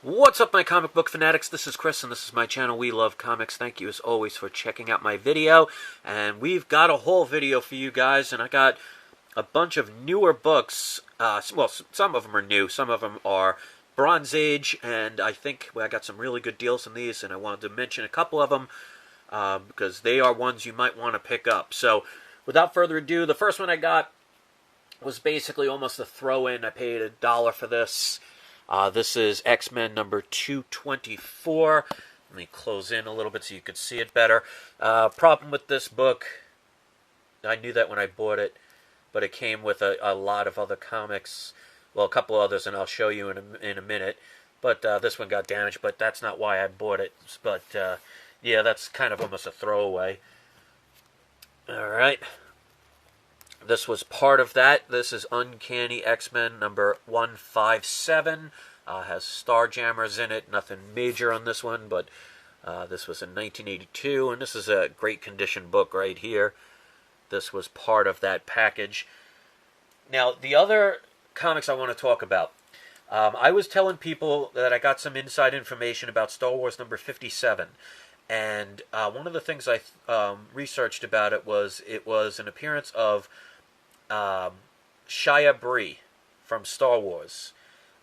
What's up, my comic book fanatics? This is Chris, and this is my channel, We Love Comics. Thank you, as always, for checking out my video. And we've got a whole video for you guys, and I got a bunch of newer books. Well, some of them are new, some of them are Bronze Age, and I think I got some really good deals on these, and I wanted to mention a couple of them because they are ones you might want to pick up. So, without further ado, the first one I got was basically almost a throw-in. I paid $1 for this. This is X-Men number 224. Let me close in a little bit so you can see it better. Problem with this book, I knew that when I bought it, but it came with a lot of other comics. Well, a couple others, and I'll show you in a minute. But this one got damaged, but that's not why I bought it. But, yeah, that's kind of almost a throwaway. Alright. This was part of that. This is Uncanny X-Men number 157. Has Starjammers in it. Nothing major on this one, but this was in 1982, and this is a great condition book right here. This was part of that package. Now, the other comics I want to talk about. I was telling people that I got some inside information about Star Wars number 57. And one of the things I researched about it was an appearance of Shia Bree from Star Wars,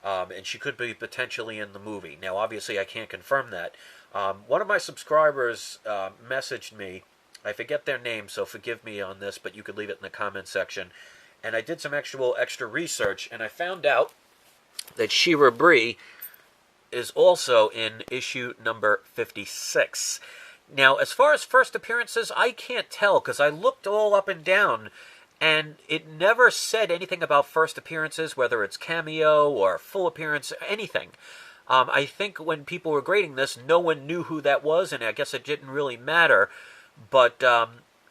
and she could be potentially in the movie. Now, obviously, I can't confirm that. One of my subscribers messaged me. I forget their name, so forgive me on this, but you could leave it in the comment section. And I did some extra research, and I found out that Shia Bree is also in issue number 56. Now, as far as first appearances, I can't tell, because I looked all up and down, and it never said anything about first appearances, whether it's cameo or full appearance, anything. I think when people were grading this, no one knew who that was, and I guess it didn't really matter. But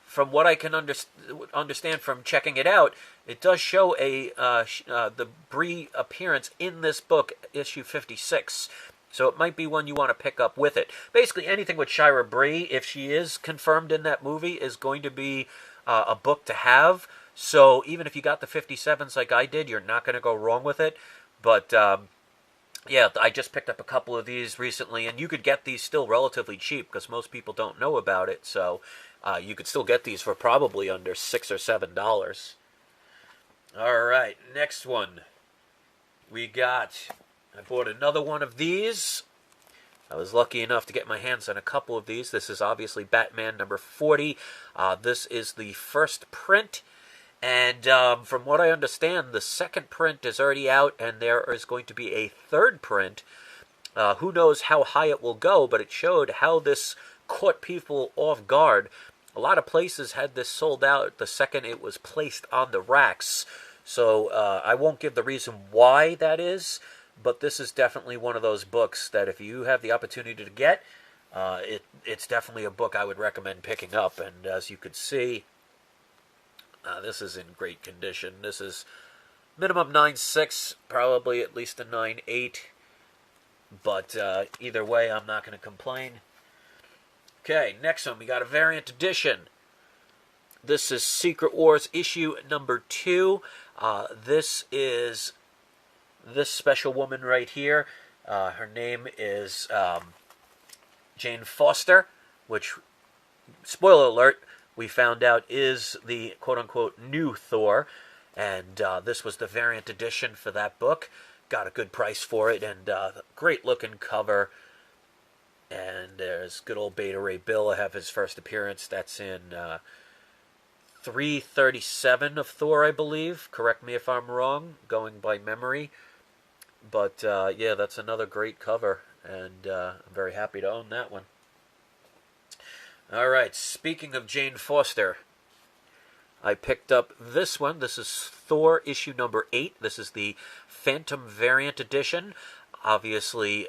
from what I can understand from checking it out, it does show the Bree appearance in this book, issue 56. So it might be one you want to pick up with it. Basically, anything with Shia Bree, if she is confirmed in that movie, is going to be a book to have. So even if you got the 57s like I did, you're not going to go wrong with it. But yeah, I just picked up a couple of these recently, and you could get these still relatively cheap because most people don't know about it. So you could still get these for probably under $6 or $7. All right, next one. I bought another one of these. I was lucky enough to get my hands on a couple of these. This is obviously Batman number 40. This is the first print. And from what I understand, the second print is already out, and there is going to be a third print. Who knows how high it will go, but it showed how this caught people off guard. A lot of places had this sold out the second it was placed on the racks. So I won't give the reason why that is, but this is definitely one of those books that if you have the opportunity to get, it's definitely a book I would recommend picking up. And as you could see, this is in great condition. This is minimum 9.6, probably at least a 9.8. But either way, I'm not going to complain. Okay, next one, we got a variant edition. This is Secret Wars issue number 2. This is this special woman right here. Her name is Jane Foster, which, spoiler alert, we found out is the quote-unquote new Thor. And this was the variant edition for that book. Got a good price for it, and great-looking cover. And there's good old Beta Ray Bill. I have his first appearance. That's in 337 of Thor, I believe. Correct me if I'm wrong, going by memory. But, yeah, that's another great cover, and I'm very happy to own that one. All right, speaking of Jane Foster, I picked up this one. This is Thor issue number 8. This is the Phantom variant edition. Obviously,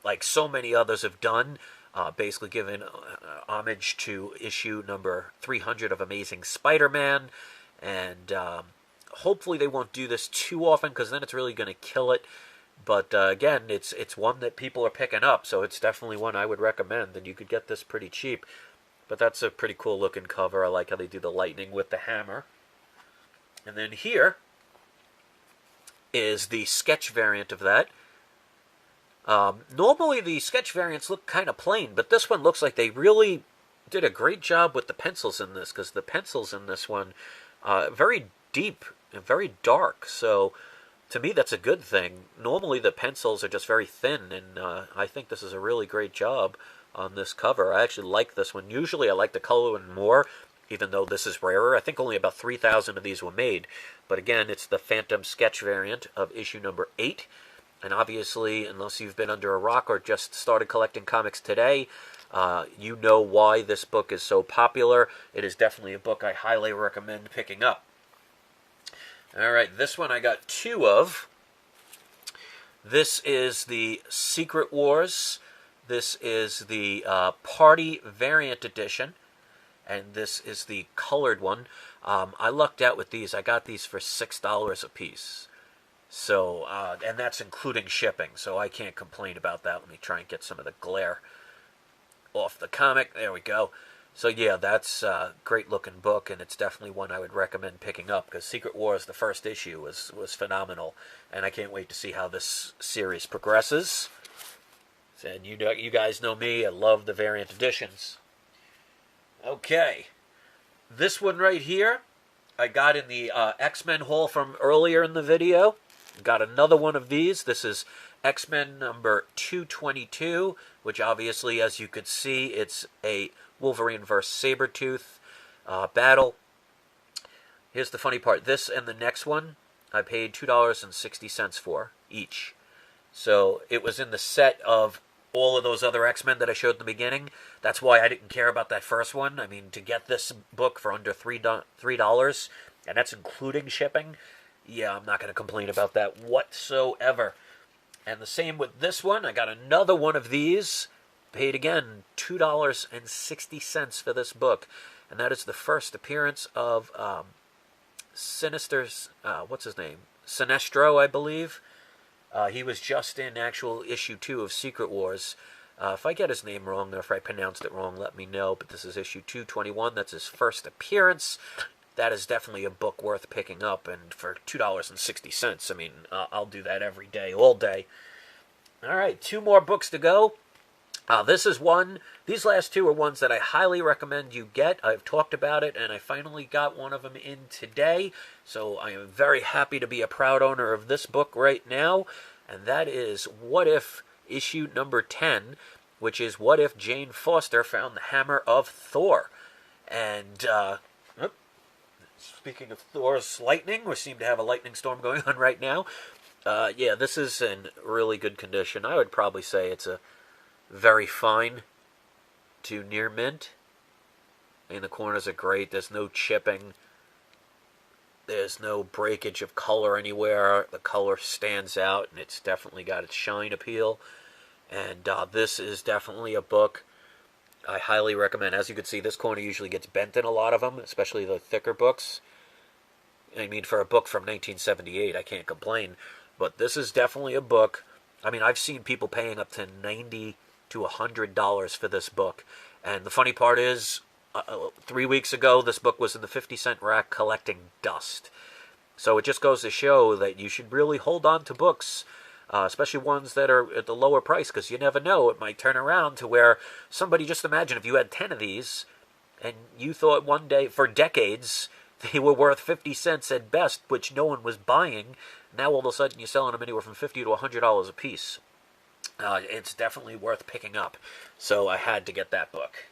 like so many others have done, basically given homage to issue number 300 of Amazing Spider-Man. And hopefully they won't do this too often, because then it's really going to kill it. But again, it's one that people are picking up, so it's definitely one I would recommend, and you could get this pretty cheap. But that's a pretty cool looking cover. I like how they do the lightning with the hammer. And then here is the sketch variant of that. Normally the sketch variants look kind of plain, but this one looks like they really did a great job with the pencils in this, because the pencils in this one very deep and very dark. So to me, that's a good thing. Normally the pencils are just very thin, and I think this is a really great job on this cover. I actually like this one. Usually I like the color one more, even though this is rarer. I think only about 3,000 of these were made. But again, it's the Phantom sketch variant of issue number 8. And obviously, unless you've been under a rock or just started collecting comics today, you know why this book is so popular. It is definitely a book I highly recommend picking up. Alright, this one I got 2 of. This is the Secret Wars. This is the Party Variant Edition. And this is the colored one. I lucked out with these. I got these for $6 a piece. So, and that's including shipping, so I can't complain about that. Let me try and get some of the glare off the comic. There we go. So yeah, that's a great looking book, and it's definitely one I would recommend picking up, because Secret Wars, the first issue, was phenomenal, and I can't wait to see how this series progresses. And you guys know me, I love the variant editions. Okay, this one right here, I got in the X-Men haul from earlier in the video. Got another one of these. This is X-Men number 222, which obviously, as you could see, it's a Wolverine vs. Sabretooth battle. Here's the funny part. This and the next one, I paid $2.60 for each. So it was in the set of all of those other X-Men that I showed in the beginning. That's why I didn't care about that first one. I mean, to get this book for under $3, and that's including shipping, yeah, I'm not going to complain about that whatsoever. And the same with this one. I got another one of these. Paid, again, $2.60 for this book. And that is the first appearance of Sinister's, what's his name? Sinestro, I believe. He was just in actual issue 2 of Secret Wars. If I get his name wrong or if I pronounced it wrong, let me know. But this is issue 221. That's his first appearance. That is definitely a book worth picking up, and for $2.60, I mean, I'll do that every day, all day. All right, 2 more books to go. This is one. These last 2 are ones that I highly recommend you get. I've talked about it, and I finally got one of them in today, so I am very happy to be a proud owner of this book right now, and that is What If issue number 10, which is What If Jane Foster Found the Hammer of Thor. And, speaking of Thor's lightning, we seem to have a lightning storm going on right now. Yeah, this is in really good condition. I would probably say it's a very fine to near mint. And the corners are great. There's no chipping. There's no breakage of color anywhere. The color stands out, and it's definitely got its shine appeal. And this is definitely a book I highly recommend. As you can see, this corner usually gets bent in a lot of them, especially the thicker books. I mean, for a book from 1978, I can't complain. But this is definitely a book. I mean, I've seen people paying up to $90 to $100 for this book. And the funny part is, 3 weeks ago, this book was in the 50-cent rack collecting dust. So it just goes to show that you should really hold on to books, especially ones that are at the lower price, because you never know. It might turn around to where somebody, just imagine if you had 10 of these, and you thought one day, for decades, they were worth 50 cents at best, which no one was buying. Now all of a sudden you're selling them anywhere from $50 to $100 a piece. It's definitely worth picking up. So I had to get that book.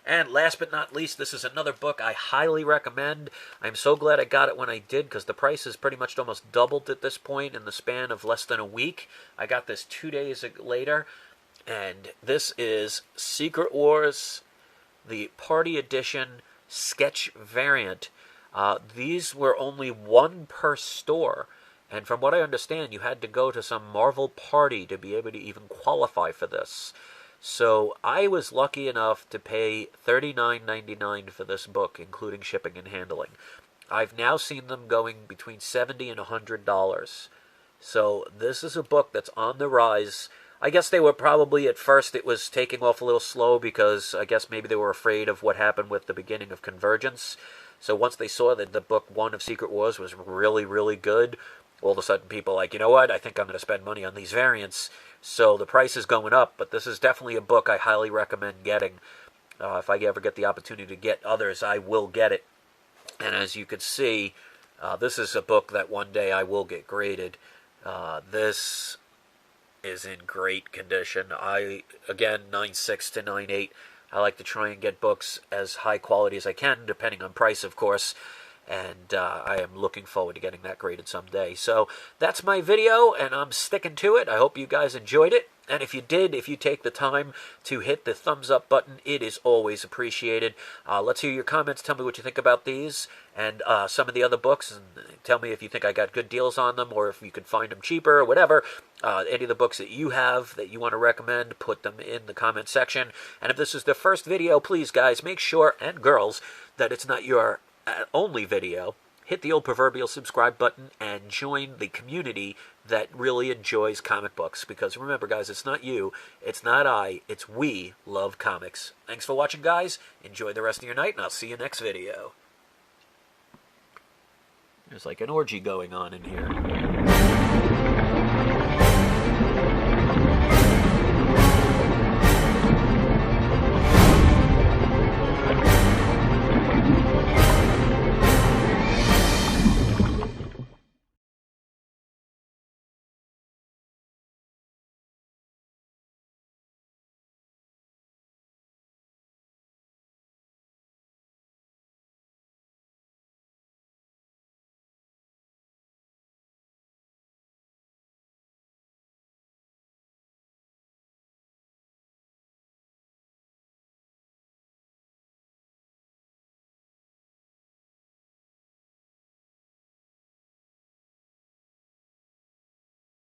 And last but not least, this is another book I highly recommend. I'm so glad I got it when I did, because the price has pretty much almost doubled at this point in the span of less than a week. I got this 2 days later, and this is Secret Wars, the Party Edition sketch variant. These were only 1 per store, and from what I understand, you had to go to some Marvel party to be able to even qualify for this. So I was lucky enough to pay $39.99 for this book, including shipping and handling. I've now seen them going between $70 and $100. So this is a book that's on the rise. I guess they were probably, at first, it was taking off a little slow because I guess maybe they were afraid of what happened with the beginning of Convergence. So once they saw that the book 1 of Secret Wars was really, really good, all of a sudden people were like, you know what, I think I'm going to spend money on these variants. so the price is going up, but this is definitely a book I highly recommend getting. If I ever get the opportunity to get others, I will get it. And as you can see, this is a book that one day I will get graded. This is in great condition. Again, 9.6 to 9.8. I like to try and get books as high quality as I can, depending on price, of course. And I am looking forward to getting that graded someday. So that's my video, and I'm sticking to it. I hope you guys enjoyed it. And if you did, if you take the time to hit the thumbs up button, it is always appreciated. Let's hear your comments. Tell me what you think about these and some of the other books. And tell me if you think I got good deals on them or if you could find them cheaper or whatever. Any of the books that you have that you want to recommend, put them in the comment section. And if this is the first video, please, guys, make sure, and girls, that it's not your only video. Hit the old proverbial subscribe button and join the community that really enjoys comic books. Because remember, guys, it's not you, it's not I, it's we love comics. Thanks for watching, guys. Enjoy the rest of your night, and I'll see you next video. There's like an orgy going on in here.